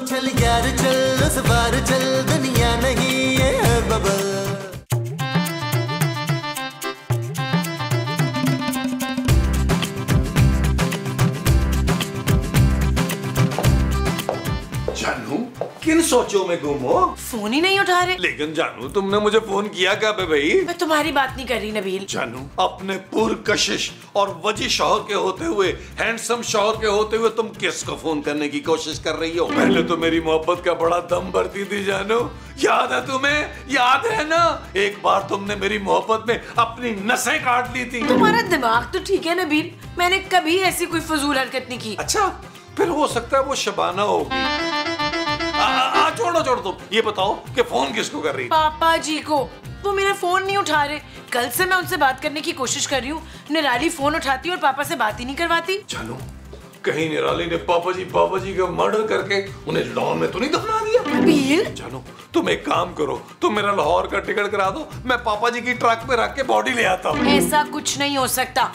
चल यार चल उस बार चल दुनिया नहीं ये है बबल। जानू किन सोचों में गुम हो? फोन ही नहीं उठा रहे। लेकिन जानू तुमने मुझे फोन किया कब है भाई? मैं तुम्हारी बात नहीं कर रही नबील। जानू अपने पुरकशिश और वजी शौहर के होते हुए, हैंडसम शौहर के होते हुए तुम किसको फोन करने की कोशिश कर रही हो? पहले तो मेरी मोहब्बत का बड़ा दम भरती थी जानू, याद है तुम्हें? याद है ना एक बार तुमने मेरी मोहब्बत में अपनी नसें काट ली थी। तुम्हारा दिमाग तो ठीक है नबील, मैंने कभी ऐसी कोई फजूल हरकत नहीं की। अच्छा फिर हो सकता है वो शबाना होगी। छोड़ो तुम ये बताओ कि फोन किसको कर रही? पापा जी को। वो मेरा फोन नहीं उठा रहे। कल से मैं उनसे बात करने की कोशिश कर रही हूँ, निराली फोन उठाती और पापा से बात ही नहीं करवाती। जानू कहीं निराली ने पापा जी का मर्डर करके उन्हें लॉन में तो नहीं दफना दिया? जानू तुम एक काम करो, तुम मेरा लाहौर का टिकट करा दो, मैं पापा जी की ट्रक पे रख के बॉडी ले आता हूँ। ऐसा कुछ नहीं हो सकता,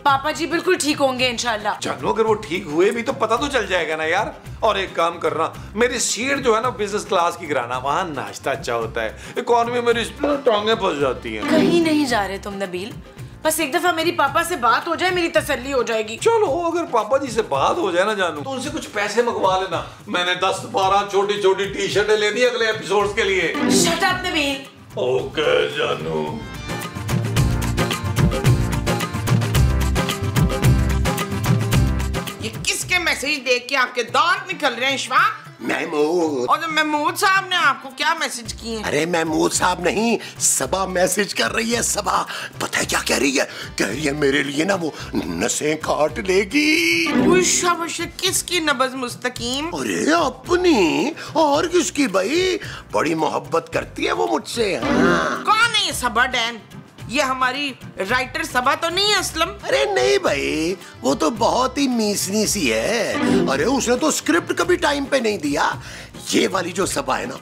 पापा जी बिल्कुल ठीक होंगे इंशाल्लाह। जानू अगर वो ठीक हुए भी तो पता तो चल जाएगा ना यार। और एक काम करना, मेरी सीट जो है ना बिजनेस क्लास की कराना, वहाँ नाश्ता अच्छा होता है, इकोनॉमी में मेरी टांगें फंस जाती हैं। कहीं नहीं जा रहे तुम नबील, बस एक दफा मेरी पापा से बात हो जाए, मेरी तसल्ली हो जाएगी। चलो अगर पापा जी से बात हो जाए ना जानू, तो उनसे कुछ पैसे मंगवा लेना। मैंने 10-12 छोटी टी शर्टें ले दी अगले एपिसोड्स के लिए। Shut up Nabeel. ओके जानू। किसके मैसेज देख के आपके दांत निकल रहे हैं इशफा? महमूद। और महमूद साहब ने आपको क्या मैसेज किए? अरे महमूद साहब नहीं, सबा मैसेज कर रही है। सबा पता है क्या कह रही है? कह रही है मेरे लिए ना वो नसें काट लेगी। शाबाश, किसकी नब्ज मुस्तकीम? अरे अपनी, और किसकी भाई? बड़ी मोहब्बत करती है वो मुझसे। हाँ। कौन है ये सबा डैन? ये हमारी राइटर सबा तो नहीं है असलम? अरे नहीं भाई, वो तो बहुत ही मीसनी सी है। अरे उसने तो स्क्रिप्ट कभी टाइम पे नहीं दिया। ये वाली जो सबा है ना,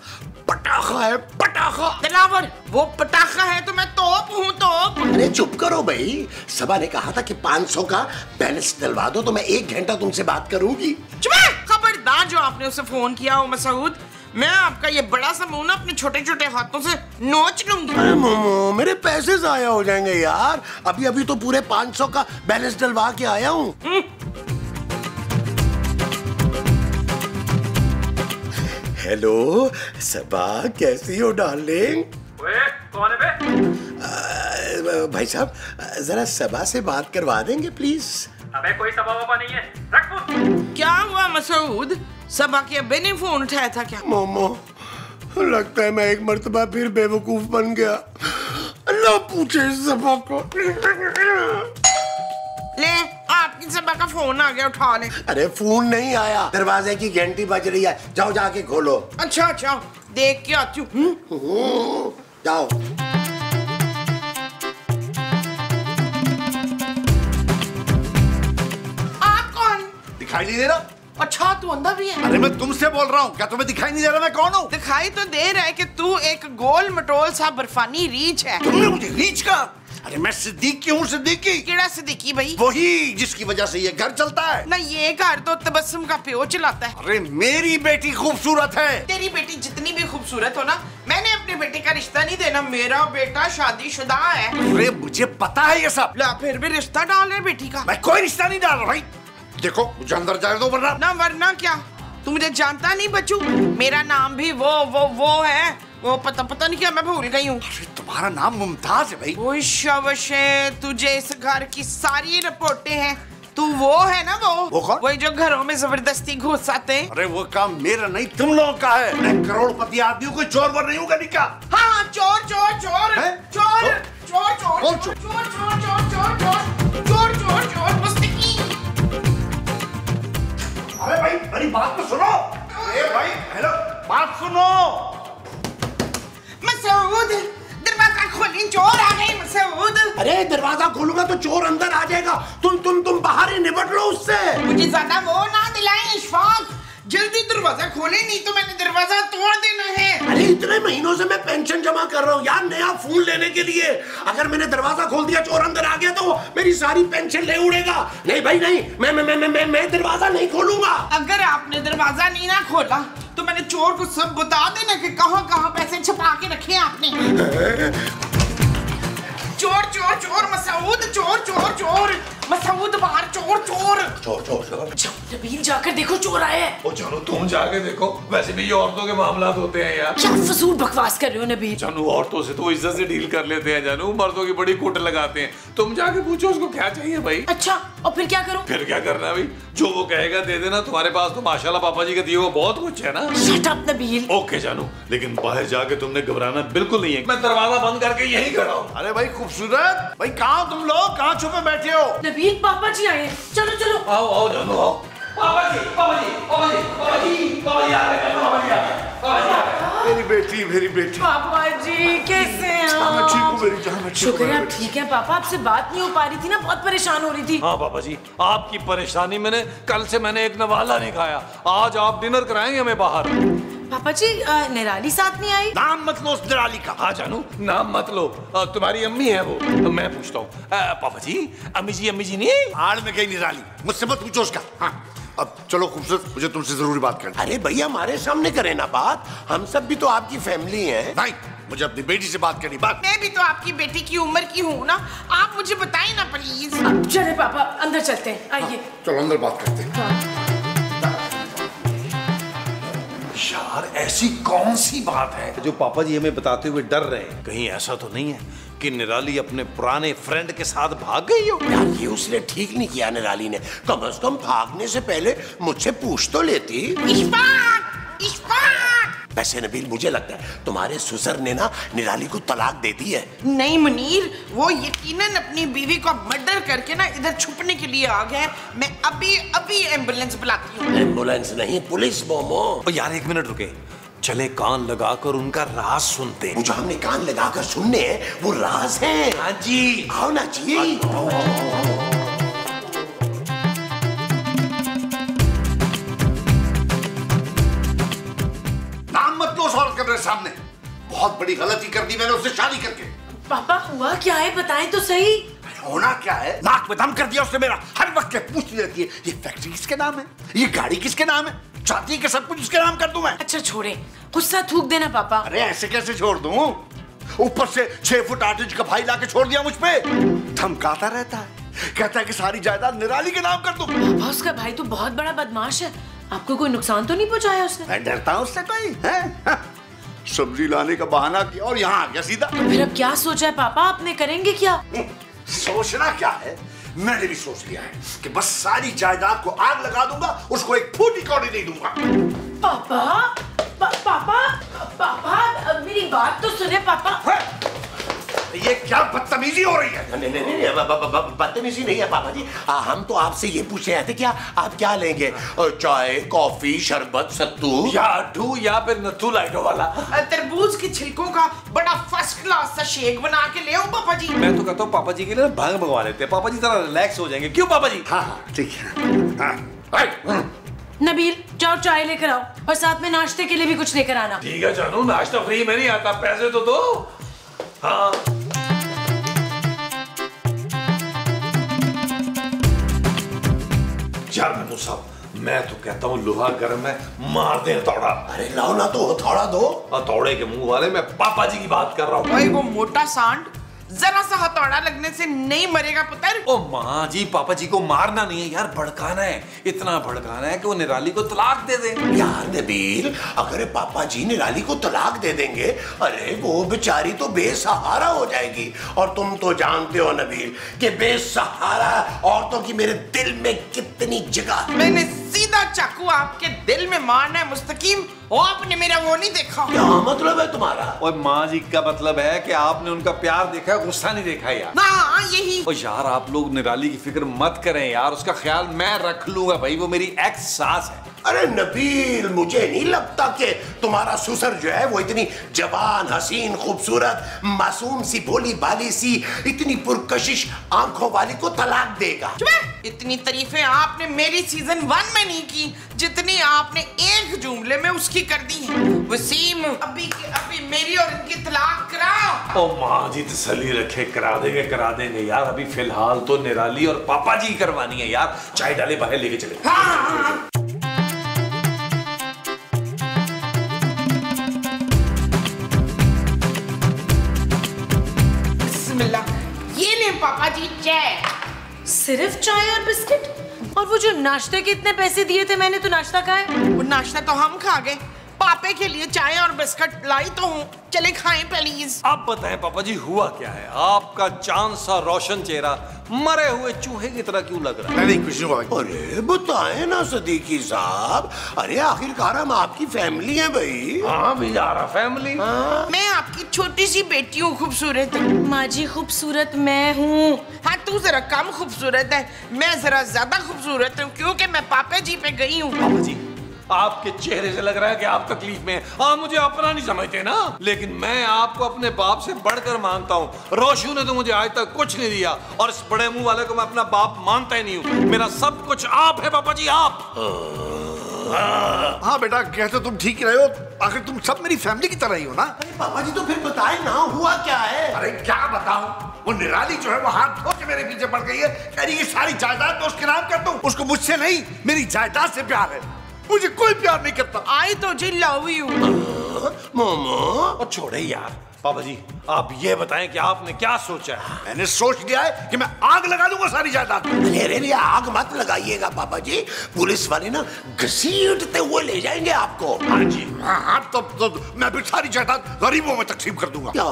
पटाखा है, पटाखा। दिलावर, वो पटाखा है तो मैं तोप हूँ तोप। अरे चुप करो भाई। सबा ने कहा था कि 500 का बैलेंस डलवा दो तो मैं 1 घंटा तुमसे बात करूंगी। चुप! खबरदार जो आपने उसे फोन किया हो मसूद, मैं आपका ये बड़ा सा मुंह ना अपने छोटे छोटे हाथों से नोच लूंगी। अरे मोमो, मेरे पैसे जाया हो जाएंगे यार। अभी तो पूरे 500 का बैलेंस डलवा के आया हूँ। हेलो सबा, कैसी हो डार्लिंग? कौन है बे? भाई साहब जरा सबा से बात करवा देंगे प्लीज? अबे कोई सबा वबा नहीं है, रख फोन। क्या हुआ मसूद? सबा के अब्बे ने फोन उठाया था क्या? मोमो, लगता है मैं एक मर्तबा फिर बेवकूफ बन गया। अल्लाह पूछे सबा को। ले आपकी सबा का फोन आ गया, उठा ले। अरे फोन नहीं आया, दरवाजे की घंटी बज रही है, जाओ जाके खोलो। अच्छा देख के आती हूँ। जाओ। आप कौन? दिखाई नहीं दे रहा? अच्छा तू अंधा भी है? अरे मैं तुमसे बोल रहा हूँ, क्या तुम्हें दिखाई नहीं दे रहा मैं कौन हूँ? दिखाई तो दे रहा है कि तू एक गोल मटोल सा बर्फानी रीछ है। तुमने मुझे रीछ कहा? अरे मैं सिद्दीकी हूँ, सिद्दीकी। केड़ा सिद्दीकी भाई? वही जिसकी वजह से ये घर चलता है ना। ये घर तो तबस्सुम का प्यो चलाता है। अरे मेरी बेटी खूबसूरत है। तेरी बेटी जितनी भी खूबसूरत हो ना, मैंने अपने बेटे का रिश्ता नहीं देना। मेरा बेटा शादीशुदा है। अरे मुझे पता है ये सब। ला फिर भी रिश्ता डाल रहे बेटी का। मैं कोई रिश्ता नहीं डाल रहा भाई। देखो मुझे अंदर जाने दो वरना। ना वरना क्या? तू मुझे जानता नहीं बच्चू? मेरा नाम भी वो है। वो पता नहीं क्या, मैं भूल गई हूँ। तुम्हारा नाम मुमताज है भाई। वो शाबाशे, तुझे इस घर की सारी रिपोर्टें हैं। तू वो है ना वो कौन? वही जो घरों में जबरदस्ती घुस आते हैं। अरे वो काम मेरा नहीं तुम लोगों का है। मैं करोड़पति आदमी हूँ, कोई चोर वर नहीं हूँ निका। हाँ चोर चोर चोर है? चोर चोर चोर कौन चोर चोर? चोर चोर चोर चोर चोर चोर चोर मुस्तकीम। अरे भाई मेरी बात तो सुनो। अरे भाई हेलो, बात सुनो। मसूद दरवाजा खोली, चोर आ गए मसूद। अरे दरवाजा खोलूंगा तो चोर अंदर आ जाएगा। तुम बाहर ही निपट लो उससे। मुझे ज्यादा वो ना दिलाएं इशफाक। जल्दी दरवाजा खोले, नहीं तो मैंने दरवाजा तोड़ देना है। अरे इतने महीनों से मैं पेंशन जमा कर रहा हूँ यार, नया फोन लेने के लिए। अगर मैंने दरवाजा खोल दिया, चोर अंदर आ गया तो वो मेरी सारी पेंशन ले उड़ेगा। नहीं भाई नहीं, मैं दरवाजा नहीं खोलूंगा। अगर आपने दरवाजा नहीं ना खोला तो चोर को सब बता देना कि कहाँ कहाँ पैसे छुपा के रखे आपने। चोर चोर चोर मसूद, चोर चोर चोर मसूद, बाहर चोर चोर चोर चोर चोर। नबील जाकर देखो चोर आया है। ओ जानू तुम जाके देखो, वैसे भी ये औरतों के मामलात होते हैं यार। क्या फजूल बकवास कर रहे हो नबील? जानू औरतों से तो इज्जत से डील कर लेते हैं जानू, मर्दों की बड़ी कूट लगाते हैं। तुम जाके पूछो उसको क्या चाहिए भाई। अच्छा और फिर क्या करूं? फिर क्या करना है भाई, जो वो कहेगा दे देना। तुम्हारे पास तो माशाल्लाह पापा जी का दिया हुआ बहुत कुछ है ना। Shut up Nabeel. ओके जानू, लेकिन बाहर जाके तुमने घबराना बिल्कुल नहीं है। मैं दरवाजा बंद करके यहीं खड़ा हूँ। अरे भाई खूबसूरत भाई, कहाँ तुम लोग, कहाँ छुपे बैठे हो? नबील पापा जी आए हैं, चलो चलो। आओ आओ जानू आओ। पापा जी पापा जी पापा जी पापा जी पापा जी आ गए, पापा जी आ गए, पापा जी आ गए। मेरी बेटी, मेरी बेटी। पापा जी कैसे हैं आप? मैं ठीक हूँ मेरी जान, मैं ठीक हूँ। शुक्र है आप ठीक हैं पापा। आपसे बात नहीं हो पा रही थी ना, बहुत परेशान हो रही थी। हाँ पापा जी, आपकी परेशानी मैंने कल से एक नवाला नहीं खाया। आज आप डिनर कराएंगे हमें बाहर। पापा जी निराली साथ नहीं आई? नाम मत लो उस निराली का। हाँ जानू नाम मत लो, तुम्हारी अम्मी है वो। मैं पूछता हूँ पापा जी, अम्मी जी नहीं? आड़ में गई निराली, मुझसे मत पूछो उसका। हाँ अब चलो खूबसूरत, मुझे तुमसे जरूरी बात करनी। अरे भैया हमारे सामने करें ना बात, हम सब भी तो आपकी फैमिली हैं। नहीं, मुझे अपनी बेटी से बात करनी। बात मैं भी तो आपकी बेटी की उम्र की हूँ ना, आप मुझे बताएं ना प्लीज। चले पापा अंदर चलते हैं, आइए। चलो अंदर बात करते हैं। यार ऐसी कौन सी बात है जो पापा जी हमें बताते हुए डर रहे हैं? कहीं ऐसा तो नहीं है कि निराली अपने पुराने फ्रेंड के साथ भाग गई हो? यार ये उसने ठीक नहीं किया निराली ने, कम से कम भागने से पहले मुझसे पूछ तो लेती। इश्फाक, इश्फाक। वैसे नबील मुझे लगता है तुम्हारे ससुर ने ना निराली को तलाक दे दी है। नहीं मुनीर, वो यकीनन अपनी बीवी को मर्डर करके ना इधर छुपने के लिए आ गया है। मैं अभी अभी एम्बुलेंस बुलाती हूँ। एम्बुलेंस नहीं, पुलिस मोमो। यार एक मिनट रुके, चले कान लगाकर उनका राज सुनते हैं। वो जो हमने कान लगाकर सुनने हैं वो राज है। हाँ जी आओ ना जी। नाम मत लो उस औरत के मेरे सामने। बहुत बड़ी गलती कर दी मैंने उससे शादी करके। पापा हुआ क्या है बताएं तो सही। होना क्या है, नाक में दम कर दिया उसने मेरा। हर वक्त पूछती रहती है ये फैक्ट्री किसके नाम है, ये गाड़ी किसके नाम है, चाहती है कि सब कुछ उसके नाम कर दूं मैं। अच्छा छोड़े, गुस्सा थूक देना पापा। अरे ऐसे कैसे छोड़ दूं, ऊपर से 6 फुट 8 इंच का भाई लाके छोड़ दिया मुझ पे। धमकाता रहता है, कहता है कि सारी जायदाद निराली के नाम कर दूं। पापा उसका भाई तो बहुत बड़ा बदमाश है, आपको कोई नुकसान तो नहीं पहुंचाया उसने? मैं डरता हूं उससे कोई है? सब्जी लाने का बहाना किया और यहाँ आ गया सीधा। तो फिर अब क्या सोचा है पापा, आपने करेंगे क्या? सोचना क्या है, मैंने भी सोच लिया है कि बस सारी जायदाद को आग लगा दूंगा, उसको एक फूटी कौड़ी नहीं दूंगा। पापा पापा पापा मेरी बात तो सुने पापा। ये क्या बदतमीजी हो रही है? नहीं बदतमीजी नहीं है पापा जी। हम तो आपसे ये पूछ रहे थे क्या आप क्या लेंगे, चाय कॉफी शरबत सत्तू या अड्डू या फिर नत्थू लाइटो वाला। तरबूज के छिलकों का बड़ा फर्स्ट क्लास सा शेक बना के ले आओ पापा जी। मैं तो कहता हूँ पापा जी के लिए भांग मंगवा लेते हैं, पापा जी जरा रिलैक्स हो जाएंगे। क्यों पापा जी? हाँ ठीक है। नबील जाओ चाय लेकर आओ और साथ में नाश्ते के लिए भी कुछ लेकर आना। ठीक है जानू, नाश्ता फ्री में नहीं आता, पैसे तो दो। हाँ यार मनु साहब, मैं तो कहता हूँ लोहा गर्म है, मार दे हथौड़ा। अरे लाओ ना तो हथौड़ा दो। हथौड़े के मुंह वाले, मैं पापा जी की बात कर रहा हूँ। भाई वो मोटा सांड जरा सा हथौड़ा लगने से नहीं मरेगा पुत्र। ओ माँ जी, पापा जी को मारना नहीं है यार, भड़काना है। इतना भड़काना है कि वो निराली को तलाक दे दे। यार नबील, अगर पापा जी निराली को तलाक दे देंगे, अरे वो बेचारी तो बेसहारा हो जाएगी। और तुम तो जानते हो नबील कि बेसहारा औरतों की मेरे दिल में कितनी जगह। मैंने सीधा चाकू आपके दिल में मारना है मुस्तकीम, और आपने मेरा वो नहीं देखा। क्या मतलब है तुम्हारा? और माँ जी का मतलब है कि आपने उनका प्यार देखा, गुस्सा नहीं देखा यार। हाँ यही। और यार आप लोग निराली की फिक्र मत करें यार, उसका ख्याल मैं रख लूंगा भाई, वो मेरी एक्स सास है। अरे नबील, मुझे नहीं लगता कि तुम्हारा ससुर जो है वो इतनी जवान हसीन खूबसूरत मासूम सी भोली भाली सी इतनी पुरकशिश आंखों वाली को तलाक देगा। इतनी तारीफें आपने मेरी सीजन 1 में नहीं की जितनी आपने एक जुमले में उसकी कर दी है। वसीम अभी के अभी मेरी और इनकी तलाक कराओ। ओ माँ जी तसल्ली रखे, करा देंगे यार। अभी फिलहाल तो निराली और पापा जी करवानी है यार। चाय डाले बाहर लेके चले। हाँ। सिर्फ चाय और बिस्किट? और वो जो नाश्ते के इतने पैसे दिए थे मैंने, तो नाश्ता कहाँ है? वो नाश्ता तो हम खा गए, पापे के लिए चाय और बिस्किट लाई तो हूँ, चले खाएं प्लीज। आप बताएं पापा जी हुआ क्या है? आपका चांद सा रोशन चेहरा मरे हुए चूहे की तरह क्यों लग रहा है? नहीं कुछ नहीं। अरे बताएं ना सदीकी साहब, अरे आखिरकार हम आपकी फैमिली है भाई। हाँ बेचारा फैमिली। मैं आपकी छोटी सी बेटी हूँ, खूबसूरत। माँ जी खूबसूरत मैं हूँ। हाँ तू जरा कम खूबसूरत है, मैं जरा ज्यादा खूबसूरत हूँ क्योंकि मैं पापा जी पे गई हूँ। पापा जी आपके चेहरे से लग रहा है कि आप तकलीफ में हैं। आप मुझे अपना नहीं समझते ना, लेकिन मैं आपको अपने बाप से बढ़कर मानता हूँ। रोशू ने तो मुझे आज तक कुछ नहीं दिया और इस बड़े मुंह वाले को मैं अपना बाप मानता ही नहीं हूँ। मेरा सब कुछ आप है पापा जी, आप। हाँ बेटा, कहते तुम ठीक ही रहे हो, आखिर तुम सब मेरी फैमिली की तरह ही हो ना। अरे पापा जी तो फिर बताएं ना हुआ क्या है? अरे क्या बताऊं, वो निराली जो है वो हाथ धो के मेरे पीछे पड़ गई है, कह रही है सारी जायदाद मैं उसके नाम कर दूं। उसको मुझसे नहीं, मेरी जायदाद से प्यार है, मुझे कोई प्यार नहीं करता। आई तो जी लव यू। मोमो और छोड़े यार। पापा जी आप ये बताएं कि आपने क्या सोचा है? मैंने सोच लिया है कि मैं आग लगा दूंगा सारी जायदाद में। अरे आग मत लगाइएगा पापा जी, पुलिस वाले ना घसीटते हुए ले जाएंगे आपको। हाँ जी, हाँ तो मैं भी सारी जायदाद गरीबों में तकसीम कर दूंगा। क्या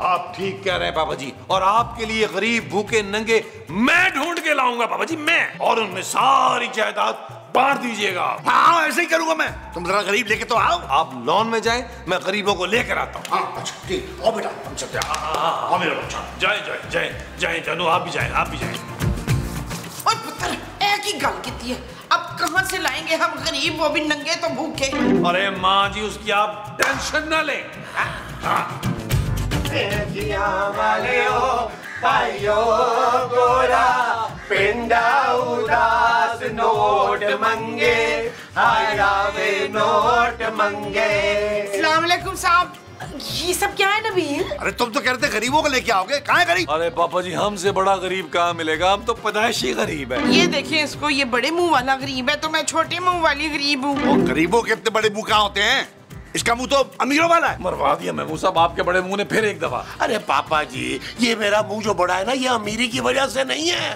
आप ठीक कह रहे हैं पापा जी, और आपके लिए गरीब भूखे नंगे मैं ढूंढ के लाऊंगा पापा जी, मैं, और उनमें सारी जायदाद बांट दीजिएगा। हाँ ऐसे ही करूंगा मैं, तुम जरा गरीब लेके तो आओ। आप लॉन में जाएं, मैं गरीबों को लेकर आता हूँ। हाँ अच्छा ठीक, आओ बेटा हम चलते हैं। आओ मेरा बच्चा। जाए जाए जाए जाए जानू, आप भी जाए, आप भी जाए। और पुत्र एक ही गल की है, अब कहाँ से लाएंगे हम गरीब, वो भी नंगे तो भूखे। अरे माँ जी उसकी आप टेंशन ना लें। गोरा पिंडा उदास नोट मंगे, आया वे नोट मंगे। अस्सलाम वालेकुम साहब। ये सब क्या है नबील? अरे तुम तो कहते गरीबों को लेके आओगे, कहाँ है गरीब? अरे पापा जी हमसे बड़ा गरीब कहाँ मिलेगा, हम तो पैदाइशी गरीब है। ये देखिए इसको, ये बड़े मुंह वाला गरीब है तो मैं छोटे मुंह वाली गरीब हूँ। वो गरीबों के इतने बड़े मुंह कहाँ होते हैं, इसका मुंह तो अमीरों वाला है। मरवा दिया महमूद साहब आपके बड़े मुंह ने फिर एक दफा। अरे पापा जी ये मेरा मुंह जो बड़ा है ना, ये अमीरी की वजह से नहीं है,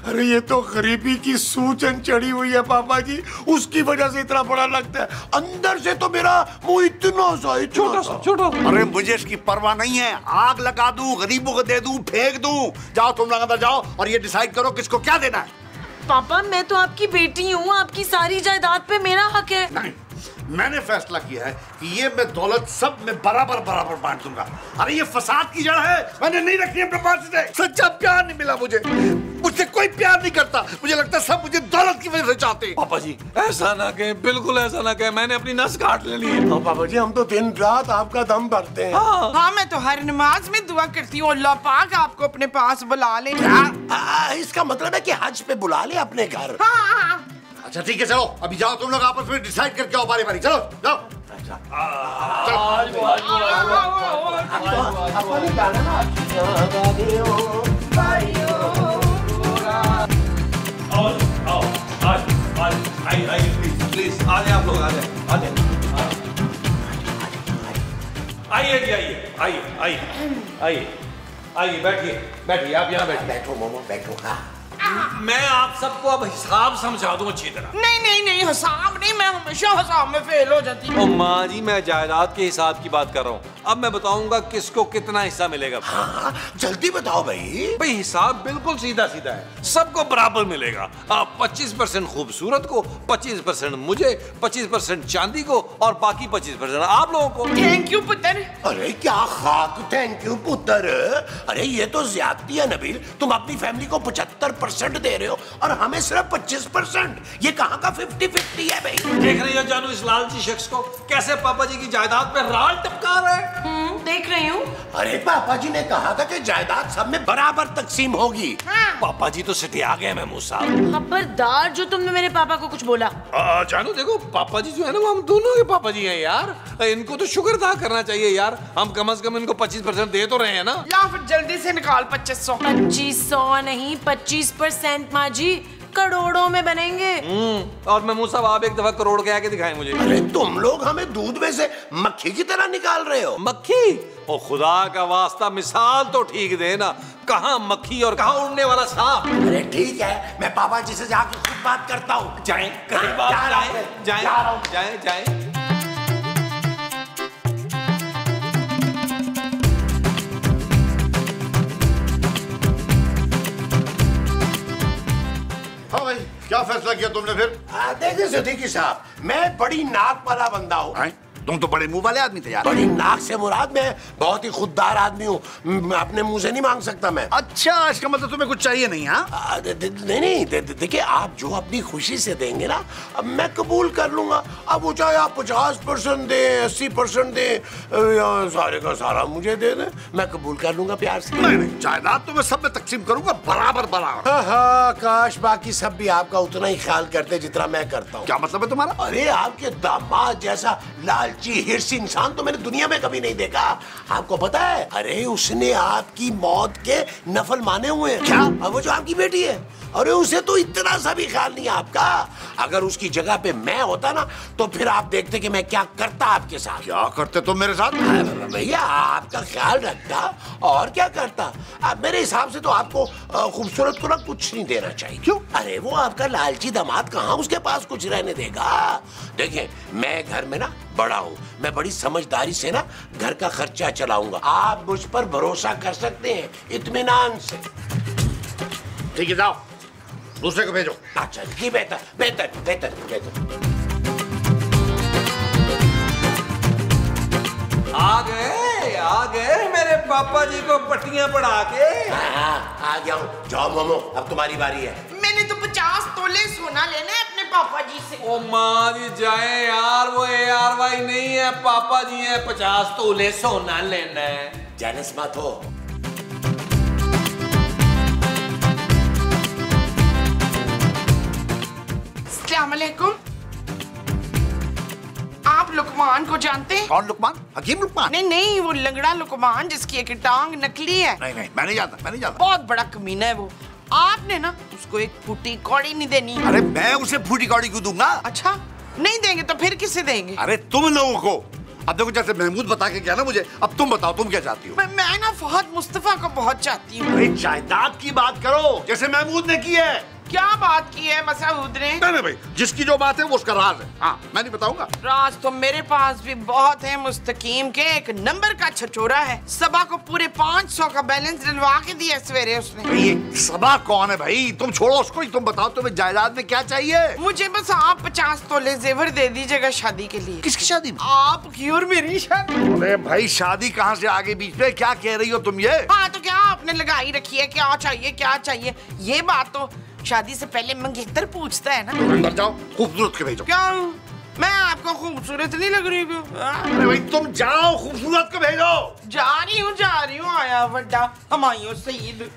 अरे ये तो गरीबी की सूजन चढ़ी हुई है पापा जी, उसकी वजह से इतना बड़ा लगता है। अंदर से तो मेरा मुंह इतना सा छोटा सा। अरे मुझे इसकी परवाह नहीं है, आग लगा दूं, गरीबों को दे दूं, फेंक दूं। जाओ तुम लोग अंदर जाओ और ये डिसाइड करो किसको क्या देना है। पापा मैं तो आपकी बेटी हूँ, आपकी सारी जायदाद पे मेरा हक है। नहीं, मैंने फैसला किया है कि ये मैं दौलत सब में बराबर बराबर बांट दूंगा। अरे ये फसाद की जड़ है, मैंने नहीं रखी अपने पास से। सच्चा प्यार नहीं मिला मुझे, मुझसे कोई प्यार नहीं करता, मुझे लगता है सब मुझे दौलत की वजह से चाहते हैं। पापा जी ऐसा ना कहें, बिल्कुल ऐसा ना कहें, मैंने अपनी नस काट लेनी है। पापा जी हम तो दिन रात आपका दम भरते हैं। हाँ मैं तो हर नमाज में दुआ करती हूँ अल्लाह पाक आपको अपने पास बुला ले। इसका मतलब है कि हज पे बुला ले अपने घर। हाँ। अच्छा ठीक है चलो, अभी जाओ तुम लोग आपस में डिसाइड करके आओ बारी बारी। चलो जाओ। प्लीज आ जाए आप लोग, आ जाए आ जाए। आइए जी आइए आइए आइए आइए आइए, बैठिए बैठिए, आप यहाँ बैठिए। बैठो मोमो बैठो। हाँ मैं आप सबको अब हिसाब समझा दूं अच्छी तरह। नहीं नहीं नहीं हिसाब नहीं, मैं हमेशा हिसाब में फेल हो जाती हूँ। ओ माँ जी मैं जायदाद के हिसाब की बात कर रहा हूँ। अब मैं बताऊंगा किसको कितना हिस्सा मिलेगा। हाँ जल्दी बताओ भाई। भाई हिसाब बिल्कुल सीधा सीधा है, सबको बराबर मिलेगा। आप 25% खूबसूरत को, 25% मुझे, 25% चांदी को और बाकी 25% आप लोगों को। थैंक यू पुत्र। अरे क्या खाक थैंक यू पुत्र, अरे ये तो ज्यादती है नबील, तुम अपनी फैमिली को 75% दे रहे हो और हमें सिर्फ 25%। ये कहाँ का 50-50 है भाई। देख रही हो जानू इस लालची शख्स को, कैसे पापा जी की जायदाद पे राल टपका रहा है। देख रही हूँ। अरे पापा जी ने कहा था कि जायदाद सब में बराबर तकसीम होगी। पापा जी तो सिटी आ गए महमूद साहब। खबरदार जो तुमने मेरे पापा को कुछ बोला। जानू देखो पापा जी जो है ना वो हम दोनों के पापा जी हैं यार, इनको तो शुक्र अदा करना चाहिए यार, हम कम से कम इनको 25% दे तो रहे हैं ना। ला फिर जल्दी से निकाल 2500। 2500 नहीं 25% माँ जी, करोड़ों में बनेंगे। और महमूद साहब आप एक दफा करोड़ के आके दिखाएं मुझे। अरे तुम लोग हमें दूध में से मक्खी की तरह निकाल रहे हो। मक्खी? ओ खुदा का वास्ता मिसाल तो ठीक देना, कहाँ मक्खी और कहाँ उड़ने वाला सांप। अरे ठीक है, मैं पापा जी से जाके खुद बात करता हूँ। जाएं, करीब आप जाएं। हाँ भाई, क्या फैसला किया तुमने फिर? देखिए सिद्दीकी साहब, मैं बड़ी नाक वाला बंदा हूँ। तुम तो बड़े मुंह वाले आदमी थे यार। बड़ी नाक से मुराद मैं बहुत ही खुददार आदमी हूँ, अपने मुंह से नहीं मांग सकता मैं। अच्छा, इसका मतलब तुम्हें कुछ चाहिए नहीं? हाँ नहीं, देखिए आप जो अपनी खुशी से देंगे ना, अब मैं कबूल कर लूंगा। अब वो चाहे आप 50% दे, 80% दे, या सारे का सारा मुझे दे दे, मैं कबूल कर लूंगा प्यार से। नहीं, जायदाद तो मैं सब में तकसीम करूंगा बराबर बराबर। हाँ, काश बाकी सब भी आपका उतना ही ख्याल करते जितना मैं करता हूँ। क्या मतलब है तुम्हारा? अरे आपके दामाद जैसा लालची हिर्सी इंसान तो मैंने दुनिया में कभी नहीं देखा। आपको पता है, अरे उसने आपकी मौत के नफल माने हुए हैं। क्या? अब वो जो आपकी बेटी है, अरे उसे तो इतना सा भी ख्याल नहीं है आपका। अगर उसकी जगह पे मैं होता ना, तो फिर आप देखते कि मैं क्या करता आपके साथ। क्या करते तुम मेरे साथ? भैया आपका ख्याल रखता और क्या करता। अब मेरे हिसाब से तो आपको खूबसूरत को ना कुछ नहीं देना चाहिए। क्यों? अरे वो आपका लालची दामाद कहाँ उसके पास कुछ रहने देगा। देखिए मैं घर में ना बड़ा हूँ, मैं बड़ी समझदारी से ना घर का खर्चा चलाऊंगा। आप मुझ पर भरोसा कर सकते हैं इत्मीनान से। ठीक है, जाओ दूसरे को भेजो। अच्छा जी, बेहतर बेहतर बेहतर बेहतर। आ गए मेरे पापा जी को पट्टियां पढ़ा के। हाँ, आ गया हूँ। जाओ मोमो, अब तुम्हारी बारी है। मैंने तो 50 तोले सोना लेना है अपने पापा जी से। ओ माँ जी जाए यार, वो ARY नहीं है, पापा जी है। 50 तोले सोना लेना है। जेलस मत हो। अस्सलाम वालेकुम। आप लुकमान को जानते हैं? कौन लुकमान? हकीम लुकमान? नहीं, वो लंगड़ा लुकमान जिसकी एक टांग नकली है। नहीं, मैं नहीं जानता। बहुत बड़ा कमीना है वो। आपने ना उसको एक फूटी कौड़ी नहीं देनी। अरे मैं उसे फूटी कौड़ी क्यों दूंगा? अच्छा, नहीं देंगे तो फिर किसे देंगे? अरे तुम लोगों को। अब देखो, जैसे महमूद बता के गया ना मुझे, अब तुम बताओ तुम क्या चाहती हो? मैं ना फहद मुस्तफा को बहुत चाहती हूँ। अरे जायदाद की बात करो, जैसे महमूद ने की है। क्या बात की है मसूद ने? नहीं भाई, जिसकी जो बात है वो उसका राज है। हाँ, मैं नहीं बताऊंगा। राज तो मेरे पास भी बहुत है। मुस्तकीम के एक नंबर का छचोरा है। सबा को पूरे 500 का बैलेंस डलवा के दिया सवेरे उसने। ये सबा कौन है भाई? तुम छोड़ो उसको ही, तुम बताओ तुम्हें जायदाद में क्या चाहिए? मुझे बस आप 50 तोले जेवर दे दीजिएगा शादी के लिए। किसकी शादी में? आपकी और मेरी शादी। अरे भाई, शादी कहाँ से आगे बीच में? क्या कह रही हो तुम ये? हाँ तो क्या आपने लगाई रखी है, क्या चाहिए? ये बात तो शादी से पहले मंगेतर पूछता है ना। अंदर जाओ, खूबसूरत के भेजो। क्या मैं आपको खूबसूरत नहीं लग रही हूँ? अरे भाई तुम जाओ, खूबसूरत को भेजो। जा रही हूँ। आया बड्डा हमायूं सईद।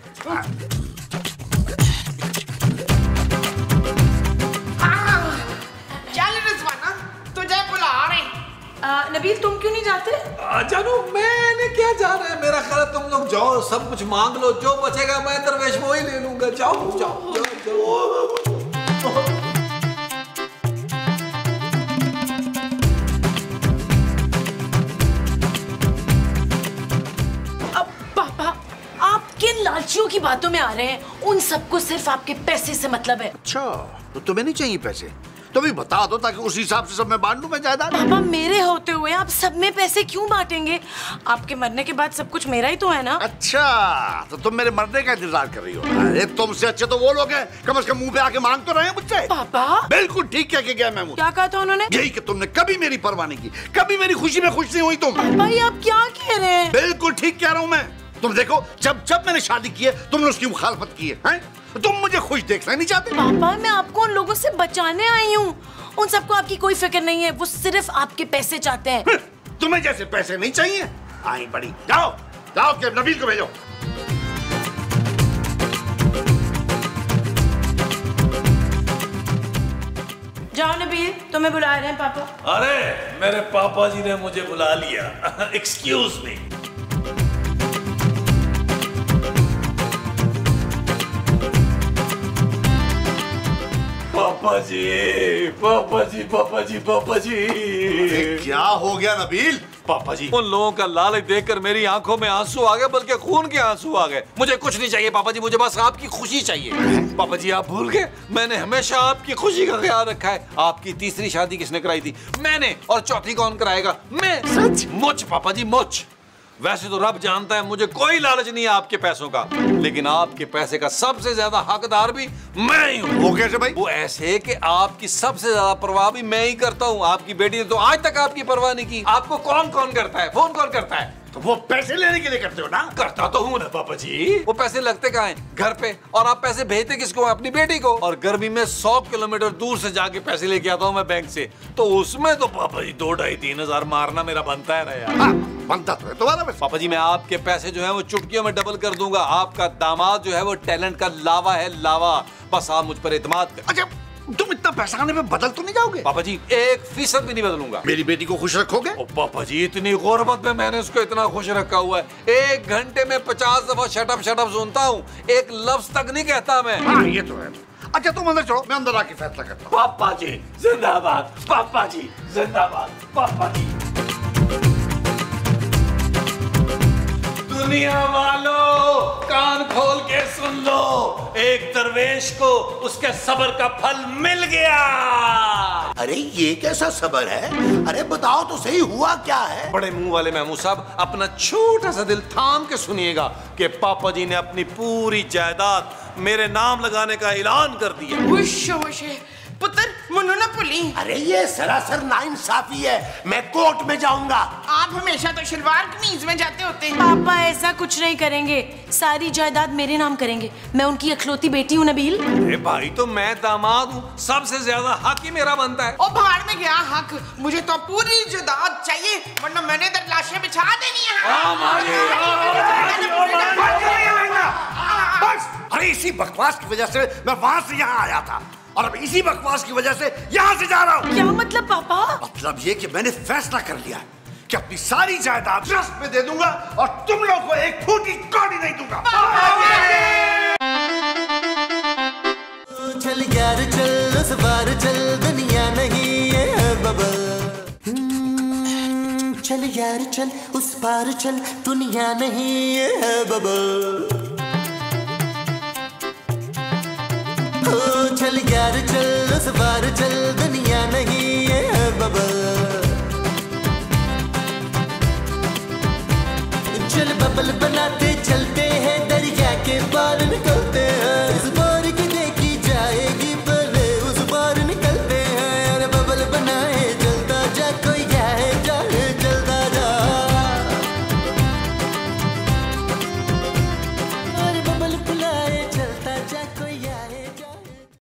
चल रिजवाना, तुझे बुला रहे। नबील तुम क्यों नहीं जाते? जानू मैंने क्या जाना है, मेरा ख्याल तुम लोग जाओ, सब कुछ मांग लो, जो बचेगा मैं दरवेश वो ही ले लूंगा। जाओ। अब पापा आप किन लालचियों की बातों में आ रहे हैं? उन सबको सिर्फ आपके पैसे से मतलब है। अच्छा, तो तुम्हें नहीं चाहिए पैसे? तो भी बता दो ताकि उस हिसाब से सब मैं बांट लूं मैं जायदाद। पापा मेरे होते हुए आप सब में पैसे क्यों बांटेंगे? आपके मरने के बाद सब कुछ मेरा ही तो है ना। अच्छा, तो तुम मेरे मरने का इंतजार कर रही हो? अरे तुमसे अच्छे तो वो लोग हैं, कम से कम मुंह पे आके मांग तो रहे हैं मुझसे। पापा बिल्कुल ठीक कह के गया मैं। क्या कहा था उन्होंने? यही कि तुमने कभी मेरी परवाह नहीं की, कभी मेरी खुशी में खुश नहीं हुई तुम। पापा ये आप क्या कह रहे हैं? बिल्कुल ठीक कह रहा हूँ मैं। तुम देखो, जब मैंने शादी की है तुमने उसकी मुखालफत की है? तुम मुझे खुश देखना नहीं चाहते। पापा मैं आपको उन लोगों से बचाने आई हूँ। उन सबको आपकी कोई फिक्र नहीं है, वो सिर्फ आपके पैसे चाहते हैं। तुम्हें जैसे पैसे नहीं चाहिए? आई बड़ी, जाओ के नबील को भेजो। जाओ नबील, तुम्हें बुला रहे हैं पापा। अरे मेरे पापा जी ने मुझे बुला लिया। Excuse me. पापा जी। क्या हो गया नबील? पापा जी, उन लोगों का लालच देखकर मेरी आंखों में आंसू आ गए, बल्कि खून के आंसू आ गए। मुझे कुछ नहीं चाहिए पापा जी, मुझे बस आपकी खुशी चाहिए। पापा जी आप भूल गए, मैंने हमेशा आपकी खुशी का ख्याल रखा है। आपकी तीसरी शादी किसने कराई थी? मैंने। और चौथी कौन कराएगा? मैं। सच? मुझ पापा जी, मुझ। वैसे तो रब जानता है मुझे कोई लालच नहीं है आपके पैसों का, लेकिन आपके पैसे का सबसे ज्यादा हकदार भी मैं ही हूँ। वो कैसे भाई? वो ऐसे कि आपकी सबसे ज्यादा परवाह भी मैं ही करता हूँ। आपकी बेटी ने तो आज तक आपकी परवाह नहीं की। आपको कौन कौन करता है, फोन कौन करता है? तो वो पैसे लेने के लिए करते हो ना? करता तो हूँ ना पापा जी। वो पैसे लगते कहाँ हैं? घर पे। और आप पैसे भेजते किसको? अपनी बेटी को। और गर्मी में 100 किलोमीटर दूर से जाके पैसे लेके आता हूँ मैं बैंक से, तो उसमें तो पापा जी 2-2.5-3 हजार मारना मेरा बनता है ना यार। हाँ, बनता तो है तुम्हारा। पापा जी मैं आपके पैसे जो है वो चुटकियों में डबल कर दूंगा। आपका दामाद जो है वो टैलेंट का लावा है, लावा। बस आप मुझ पर एतमाद करें। अच्छा, तुम इतना पैसा आने में बदल तो नहीं जाओगे? पापा जी 1% भी नहीं बदलूंगा। मेरी बेटी को खुश रखोगे? ओ पापा जी, इतनी गुर्बत में मैंने उसको इतना खुश रखा हुआ है। 1 घंटे में 50 दफा शटअप शटअप सुनता हूँ, एक लफ्ज तक नहीं कहता मैं। हाँ ये तो है। अच्छा तुम अंदर चलो, मैं अंदर आके फैसला करता हूँ। पापा जी जिंदाबाद, पापा जी जिंदाबाद, पापा जी। दुनिया वालों कान खोल के सुन लो, एक दरवेश को उसके सब्र का फल मिल गया। अरे ये कैसा सबर है? अरे बताओ तो सही, हुआ क्या है? बड़े मुंह वाले महमूद साहब, अपना छोटा सा दिल थाम के सुनिएगा कि पापा जी ने अपनी पूरी जायदाद मेरे नाम लगाने का ऐलान कर दिया। पुत्र मुन्नू ना पुली। अरे ये सरासर नाइंसाफी है, मैं कोर्ट में जाऊंगा। आप हमेशा तो शलवार कमीज में जाते होते हैं। पापा ऐसा कुछ नहीं करेंगे, सारी जायदाद मेरे नाम करेंगे। मैं उनकी इकलौती बेटी हूँ नबील। अरे भाई तो मैं दामाद हूँ, सबसे ज्यादा हक ही मेरा बनता है। ओ भाड़ में गया हक, मुझे तो पूरी जायदाद चाहिए, वरना मैंने इधर लाशें बिछा देनी है। बस, अरे इसी बकवास की वजह से मैं वहां से यहाँ आया था, और अब इसी बकवास की वजह से यहाँ से जा रहा हूँ। क्या मतलब पापा? मतलब ये कि मैंने फैसला कर लिया है कि अपनी सारी जायदाद ट्रस्ट में दे दूंगा और तुम लोग को एक फूटी कौड़ी नहीं दूंगा। चल यार चल, उस बार चल, दुनिया नहीं है बबल। चल यार चल, उस पार चल, दुनिया नहीं है बबल। चल यार चल, उस बार चल, दुनिया नहीं है बबल। चल बबल